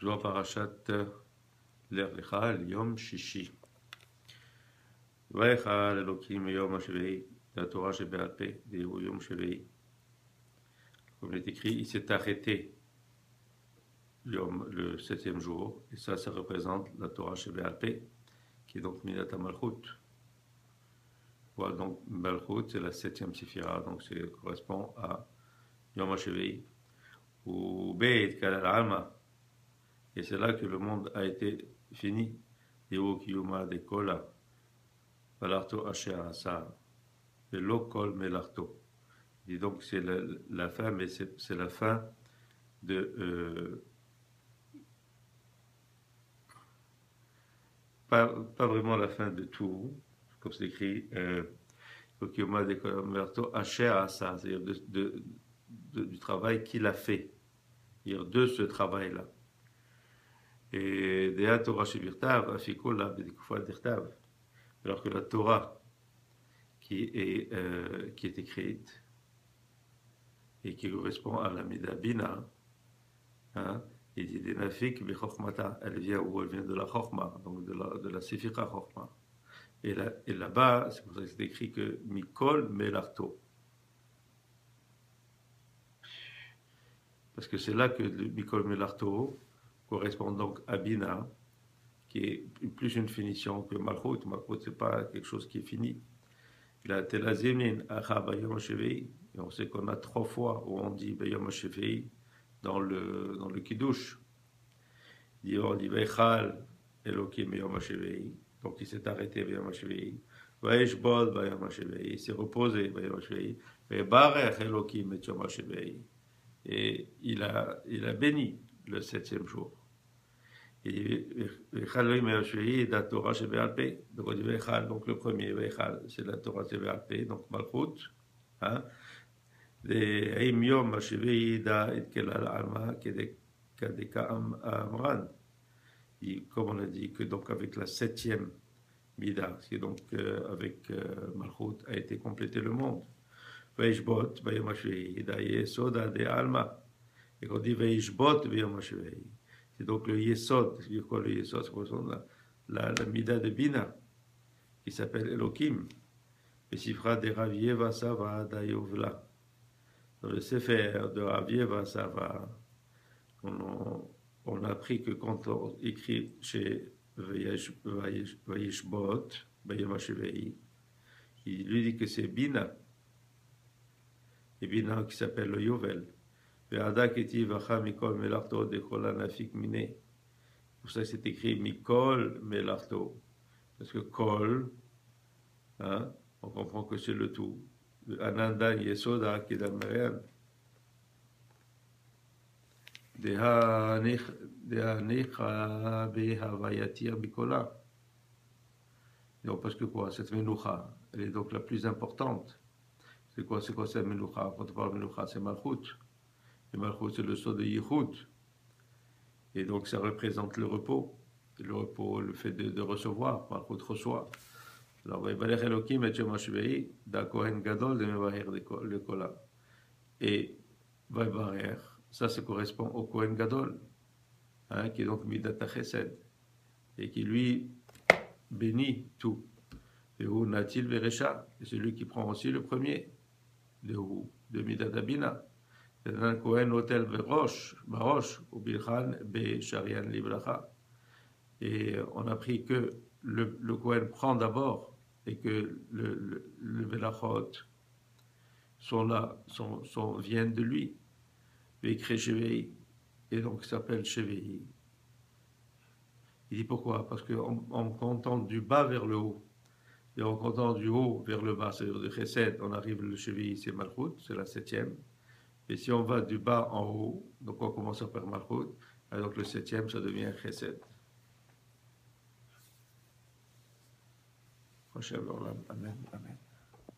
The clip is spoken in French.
Toujours parachat Lech Lecha, Yom Shishi. Vayecha Elokim Yom HaShevi'i, la Torah Sheba'al Peh, Yom Shevi'i. Comme il est écrit, il s'est arrêté le septième jour, et ça représente la Torah Sheba'al Peh, qui est donc Minat HaMalchut. Voilà, donc Malchut, c'est la septième Sifira, donc ça correspond à Yom HaShevi'i. Ou Beit Kalal Alma. Et c'est là que le monde a été fini. Yeo Kiyuma de Kola, Valarto Asher Asa, Velo Kol Melarto. Et donc c'est la fin, mais c'est la fin de. Pas vraiment la fin de tout, comme c'est écrit, Kiyuma de Kola, Valarto Asher Asa, c'est-à-dire du travail qu'il a fait, c'est-à-dire de ce travail-là. Et Dea Torah Shebirtav, Afikola, Bedikoufa Dirtav. Alors que la Torah qui est écrite et qui correspond à la Midabina, hein, il dit des nafik bichokhmata, elle vient de la Chokhma, donc de la Sifika Chokhma. Et là-bas, c'est pour ça que c'est écrit que Mikol Melarto. Parce que c'est là que le Mikol Melarto correspond donc à Bina, qui est plus une finition que Malchut. Malchut, c'est pas quelque chose qui est fini. La Telazimlin, Acha Bayom HaShevi'i, et on sait qu'on a 3 fois où on dit Bayom HaShevi'i dans le Kiddush. On dit Veichal Elokim Bayom HaShevi'i, donc il s'est arrêté Bayom HaShevi'i. Vaishbod Bayom HaShevi'i, il s'est reposé Bayom HaShevi'i. Veibarech Elokim et Yom HaShevi'i, et il a béni le 7e jour. Il dit Veichal Bayom HaShevi'i, la Torah Sheba'al Peh. Donc on dit Veichal, donc le premier Veichal, c'est la Torah Sheba'al Peh, donc Malchut. Hein? Im Yom HaShevi'i da et Kelal Alma Kadeka Amran. Comme on a dit que donc avec la 7e Mida, qui donc avec Malchut a été complété le monde. Veishbot Bayom HaShevi'i da Yesoda de Alma. Et qu'on dit Veishbot Bayom HaShevi'i. C'est donc le Yesod. C'est quoi le Yesod? C'est la Mida de Bina, qui s'appelle Elokim. Et Sifra de Rav Yeva Sava da Yovla. Dans le Sefer de Rav Yeva Sava, on a appris que quand on écrit chez Vayishbot, Bayom HaShevi'i, il lui dit que c'est Bina, et Bina qui s'appelle le Yovel. Mikol Melarto de Kola Nafik Mine. Pour ça c'est écrit Mikol Melarto. Parce que Kol, hein, on comprend que c'est le tout. Ananda Yesoda Kedamarian. Dehanecha Behavayatir Bikola. Donc, parce que quoi? Cette Menoucha, elle est donc la plus importante. C'est quoi cette Menoucha? Quand on parle de Menoucha, c'est Malchut. Et Malchut, c'est le sceau de Yichud. Et donc, ça représente le repos. Et le repos, le fait de recevoir. Malchut reçoit. Alors, Vayevalech Elokim et Yom HaShevi'i, da Kohen Gadol de Mevaher le Kola. Et Vayevalech, ça correspond au Kohen Gadol, hein, qui est donc Midat HaChesed, et qui lui bénit tout. Et où Natil Verecha, c'est celui qui prend aussi le premier, de Midat Abina. C'est un Kohen Hotel Verosh, Barosh, ou Bilchan Be Sharian Libracha. Et on a appris que le Kohen prend d'abord, et que le Velachot viennent de lui. Écrit Shevi'i, et donc il s'appelle Shevi'i. Il dit pourquoi? Parce qu'en comptant du bas vers le haut, et en comptant du haut vers le bas, c'est-à-dire de Chesed, on arrive le Shevi'i, c'est Malchut, c'est la 7e. Et si on va du bas en haut, donc on commence par Malchut, donc le 7e, ça devient Chesed. Amen, amen.